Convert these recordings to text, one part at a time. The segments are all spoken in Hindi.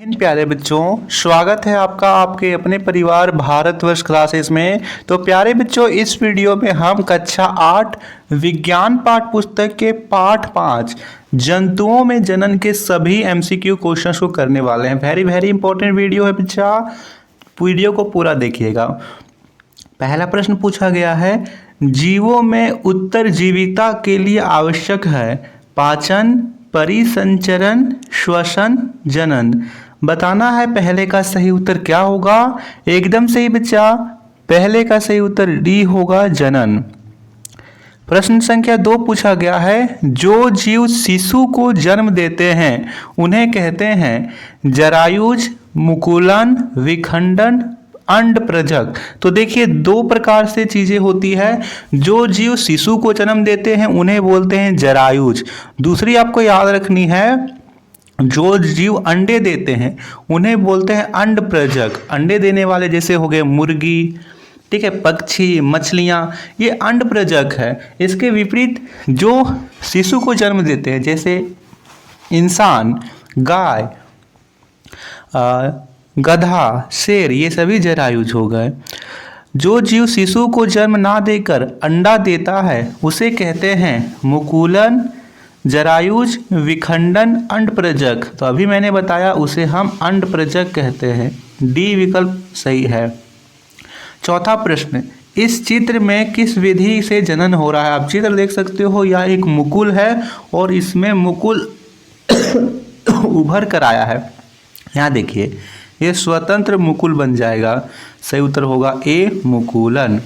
इन प्यारे बच्चों, स्वागत है आपका आपके अपने परिवार भारतवर्ष क्लासेस में। तो प्यारे बच्चों, इस वीडियो में हम कक्षा 8 विज्ञान पाठ पुस्तक के पाठ 5 जंतुओं में जनन के सभी एमसीक्यू क्वेश्चंस को करने वाले हैं। वेरी वेरी इंपॉर्टेंट वीडियो है बच्चा, वीडियो को पूरा देखिएगा। पहला प्रश्न पूछा गया है, जीवों में उत्तरजीविता के लिए आवश्यक है पाचन, परिसंचरण, श्वसन, जनन। बताना है पहले का सही उत्तर क्या होगा। एकदम सही बच्चा, पहले का सही उत्तर डी होगा, जनन। प्रश्न संख्या 2 पूछा गया है, जो जीव शिशु को जन्म देते हैं उन्हें कहते हैं जरायुज, मुकुलन, विखंडन, अंडप्रजक। तो देखिए, दो प्रकार से चीजें होती है। जो जीव शिशु को जन्म देते हैं उन्हें बोलते हैं जरायुज। दूसरी आपको याद रखनी है, जो जीव अंडे देते हैं उन्हें बोलते हैं अंडप्रजक। अंडे देने वाले जैसे हो गए मुर्गी, ठीक है, पक्षी, मछलियाँ, ये अंडप्रजक है। इसके विपरीत जो शिशु को जन्म देते हैं जैसे इंसान, गाय, गधा, शेर, ये सभी जरायुज हो गए। जो जीव शिशु को जन्म ना देकर अंडा देता है उसे कहते हैं मुकुलन, जरायुज, विखंडन, अंडप्रजक। तो अभी मैंने बताया उसे हम अंडप्रजक कहते हैं। डी विकल्प सही है। चौथा प्रश्न, इस चित्र में किस विधि से जनन हो रहा है। आप चित्र देख सकते हो, यह एक मुकुल है और इसमें मुकुल उभर कर आया है। यहाँ देखिए, ये स्वतंत्र मुकुल बन जाएगा। सही उत्तर होगा ए, मुकुलन।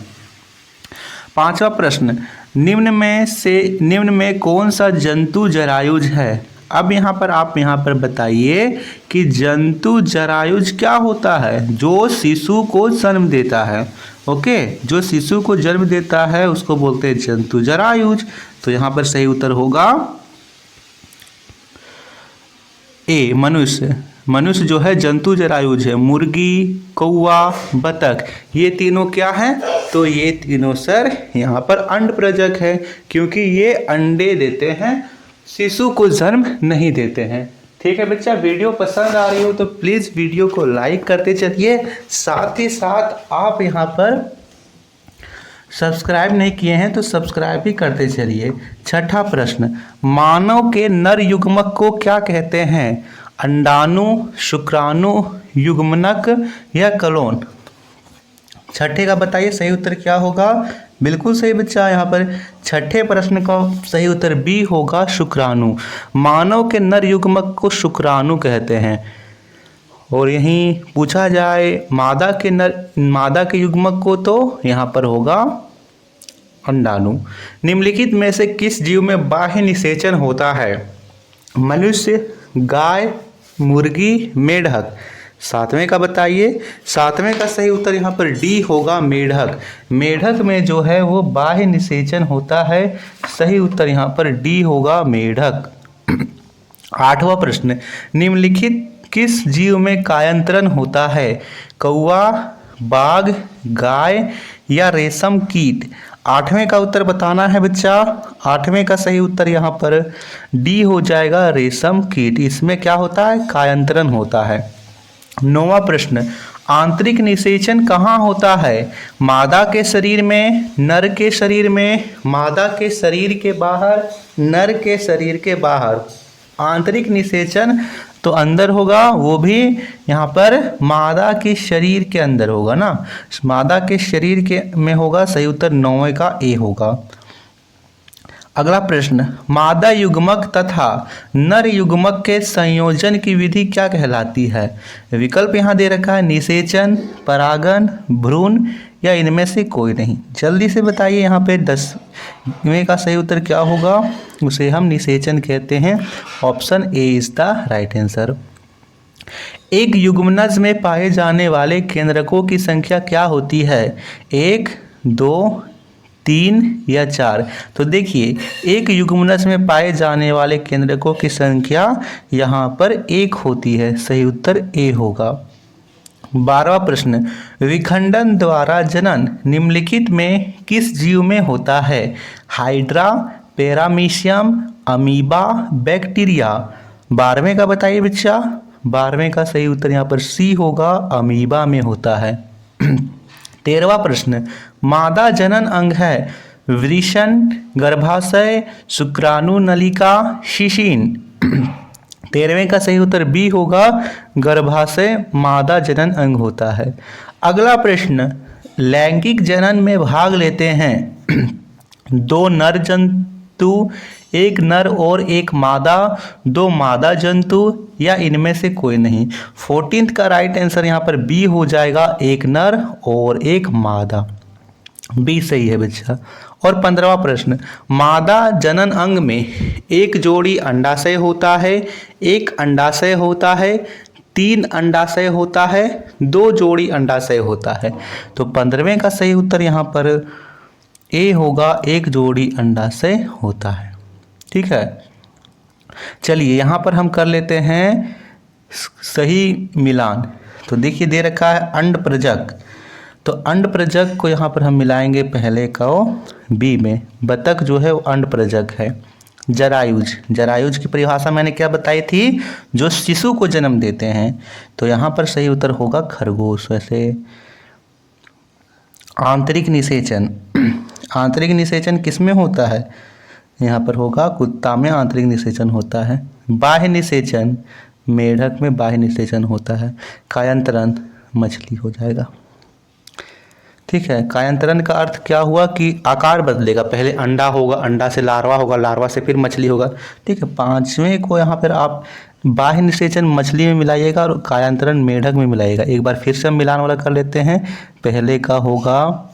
पांचवा प्रश्न, निम्न में कौन सा जंतु जरायुज है। अब यहाँ पर आप बताइए कि जंतु जरायुज क्या होता है। जो शिशु को जन्म देता है, ओके, जो शिशु को जन्म देता है उसको बोलते हैं जंतु जरायुज। तो यहाँ पर सही उत्तर होगा ए, मनुष्य। मनुष्य जो है जंतु जरायुज है। मुर्गी, कौवा, बतख, ये तीनों क्या हैं। तो ये तीनों सर यहाँ पर अंडप्रजक है, क्योंकि ये अंडे देते हैं, शिशु को जन्म नहीं देते हैं। ठीक है बच्चा, वीडियो पसंद आ रही हो तो प्लीज़ वीडियो को लाइक करते चलिए। साथ ही साथ आप यहाँ पर सब्सक्राइब नहीं किए हैं तो सब्सक्राइब भी करते चलिए। छठा प्रश्न, मानव के नर युग्मक को क्या कहते हैं। अंडाणु, शुक्राणु, युग्मनक या कलोन। छठे का बताइए सही उत्तर क्या होगा। बिल्कुल सही बच्चा, यहाँ पर छठे प्रश्न का सही उत्तर बी होगा, शुक्राणु। मानव के नर युग्मक को शुक्राणु कहते हैं। और यहीं पूछा जाए मादा के युग्मक को, तो यहाँ पर होगा अंडाणु। निम्नलिखित में से किस जीव में बाह्य निषेचन होता है। मनुष्य, गाय, मुर्गी, मेढक। सातवें का बताइए। सातवें का सही उत्तर यहाँ पर डी होगा, मेढक। मेढक में जो है वो बाह्य निषेचन होता है। सही उत्तर यहाँ पर डी होगा, मेढक। आठवां प्रश्न, निम्नलिखित किस जीव में कायांतरण होता है। कौवा, बाघ, गाय या रेशम कीट। आठवें का उत्तर बताना है बच्चा। आठवें का सही उत्तर यहाँ पर डी हो जाएगा, रेशम कीट। इसमें क्या होता है, कायांतरण होता है। नौवां प्रश्न, आंतरिक निषेचन कहाँ होता है। मादा के शरीर में, नर के शरीर में, मादा के शरीर के बाहर, नर के शरीर के बाहर। आंतरिक निषेचन तो अंदर होगा, वो भी यहाँ पर मादा के शरीर के अंदर होगा ना, मादा के शरीर के में होगा। सही उत्तर 9वें का ए होगा। अगला प्रश्न, मादा युग्मक तथा नर युग्मक के संयोजन की विधि क्या कहलाती है। विकल्प यहाँ दे रखा है, निषेचन, परागन, भ्रूण या इनमें से कोई नहीं। जल्दी से बताइए यहाँ पे 10वें का सही उत्तर क्या होगा। उसे हम निषेचन कहते हैं। Option A is the right answer. एक युग्मनज में पाए जाने वाले केंद्रकों की संख्या क्या होती है। 1, 2, 3 या 4। तो देखिए, एक युग्मनज में पाए जाने वाले केंद्रकों की संख्या यहाँ पर 1 होती है। सही उत्तर ए होगा। 12वां प्रश्न, विखंडन द्वारा जनन निम्नलिखित में किस जीव में होता है। Hydra, paramecium, amoeba, bacteria. 12वें का बताइए बच्चा। 12वें का सही उत्तर यहाँ पर सी होगा, अमीबा में होता है। 13वां प्रश्न, मादा जनन अंग है वृषण, गर्भाशय, शुक्राणु नलिका, शिशीन। 13वें का सही उत्तर बी होगा, गर्भाशय मादा जनन अंग होता है। अगला प्रश्न, लैंगिक जनन में भाग लेते हैं 2 नर जंतु, 1 नर और 1 मादा, 2 मादा जंतु या इनमें से कोई नहीं। 14th का राइट आंसर यहाँ पर बी हो जाएगा, 1 नर और 1 मादा। बी सही है बच्चा। और 15वां प्रश्न, मादा जनन अंग में 1 जोड़ी अंडाशय होता है, 1 अंडाशय होता है, 3 अंडाशय होता है, 2 जोड़ी अंडाशय होता है। तो 15वें का सही उत्तर यहाँ पर ए होगा, 1 जोड़ी अंडाशय होता है। ठीक है, चलिए यहाँ पर हम कर लेते हैं सही मिलान। तो देखिए दे रखा है अंड प्रजक, तो अंड प्रजक को यहाँ पर हम मिलाएंगे पहले का बी में। बतख जो है वो अंड प्रजक है। जरायुज, जरायुज की परिभाषा मैंने क्या बताई थी, जो शिशु को जन्म देते हैं। तो यहाँ पर सही उत्तर होगा खरगोश। वैसे आंतरिक निषेचन, आंतरिक निषेचन किस में होता है, यहाँ पर होगा कुत्ता में आंतरिक निषेचन होता है। बाह्य निषेचन, मेढक में बाह्य निषेचन होता है। कायांतरण मछली हो जाएगा। ठीक है, कायांतरण का अर्थ क्या हुआ कि आकार बदलेगा, पहले अंडा होगा, अंडा से लार्वा होगा, लार्वा से फिर मछली होगा। ठीक है, 5वें को यहाँ पर आप बाह्य निषेचन मछली में मिलाइएगा और कायांतरण मेढक में मिलाइएगा। एक बार फिर से हम मिलान वाला कर लेते हैं। पहले का होगा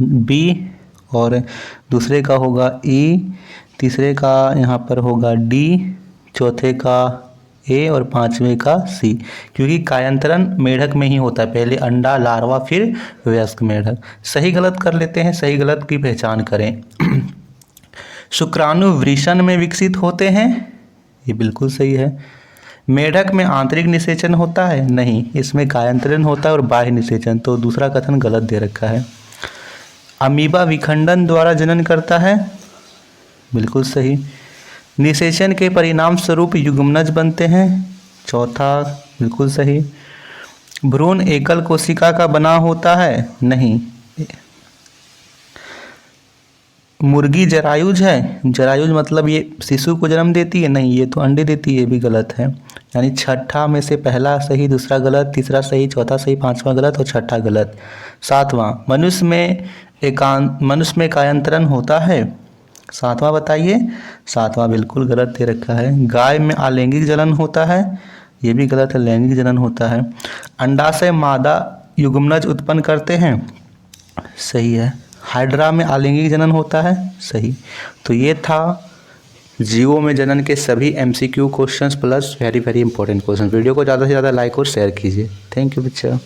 बी और दूसरे का होगा ई, तीसरे का यहाँ पर होगा डी, चौथे का ए और 5वें का सी, क्योंकि कायांतरण मेढक में ही होता है, पहले अंडा, लार्वा, फिर वयस्क मेढक। सही गलत कर लेते हैं, सही गलत की पहचान करें। शुक्राणु वृषण में विकसित होते हैं, ये बिल्कुल सही है। मेढक में आंतरिक निषेचन होता है, नहीं, इसमें कायांतरण होता है और बाह्य निषेचन, तो दूसरा कथन गलत दे रखा है। अमीबा विखंडन द्वारा जनन करता है, बिल्कुल सही। निषेचन के परिणाम स्वरूप युग्मनज बनते हैं, चौथा बिल्कुल सही। भ्रूण एकल कोशिका का बना होता है, नहीं। मुर्गी जरायुज है, जरायुज मतलब ये शिशु को जन्म देती है, नहीं, ये तो अंडे देती है, ये भी गलत है। यानी छठा में से पहला सही, दूसरा गलत, तीसरा सही, चौथा सही, 5वां गलत और छठा गलत। 7वां, मनुष्य में कायांतरण होता है, 7वां बताइए। 7वां बिल्कुल गलत दे रखा है। गाय में अलैंगिक जनन होता है, ये भी गलत है, लैंगिक जनन होता है। अंडाशय मादा युग्मनज उत्पन्न करते हैं, सही है। हाइड्रा में अलैंगिक जनन होता है, सही। तो ये था जीवों में जनन के सभी MCQ questions plus very important question. Video को ज़्यादा से ज़्यादा लाइक और शेयर कीजिए। थैंक यू बच्चा।